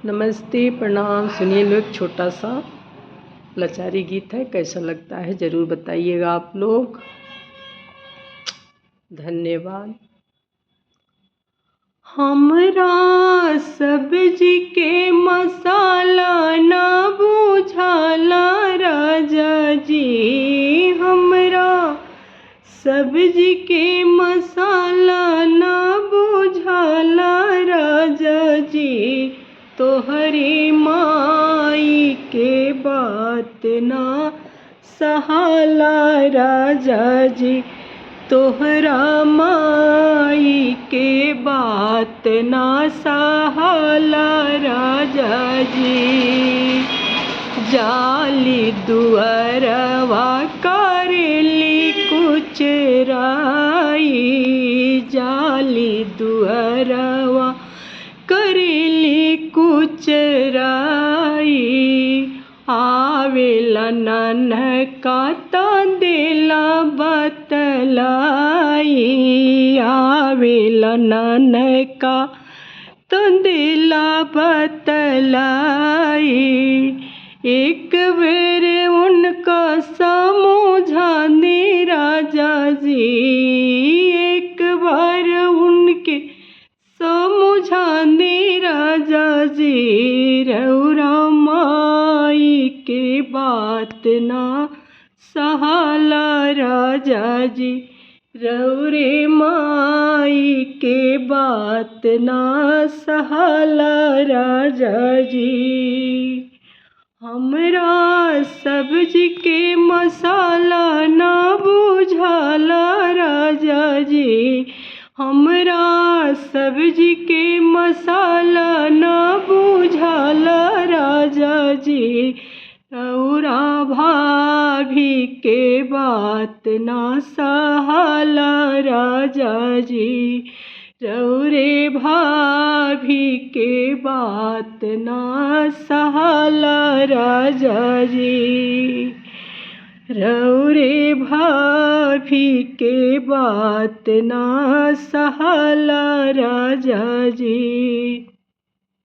नमस्ते, प्रणाम। सुनिए लो, एक छोटा सा लाचारी गीत है, कैसा लगता है ज़रूर बताइएगा आप लोग। धन्यवाद। हमरा सब्जी के मसाला ना बुझाला राजा जी, हमरा सब्जी के मसाला ना बुझाला राजा जी, तोहरी माई के बात ना सहाला राजा जी, तोहरा माई के बात ना सहाला राजा जी। जाली दुअरवा करेली कुचराई, जाली दुअरवा करेली कुचराई, आवेला नन्हका देला बतलाई, आवेला नन्हका देला बतलाई। एक बेर उनका समझा दे राजा जी, एक बार उनके समझा दे राजा जी, रउरा माई के बात ना सहाला राजा जी, रउरे माई के बात ना सहाला राजा जी। हमरा सब्जी के मसाला ना बुझाला राजा जी, हमरा सब्जी के मसाला ना बुझाला राजा जी, रउरा भाभी के बात ना सहाला राजा जी, रउरे भाभी के बात ना सहाला राजा जी, रउरे भाभी के बात ना सहाला राजा जी।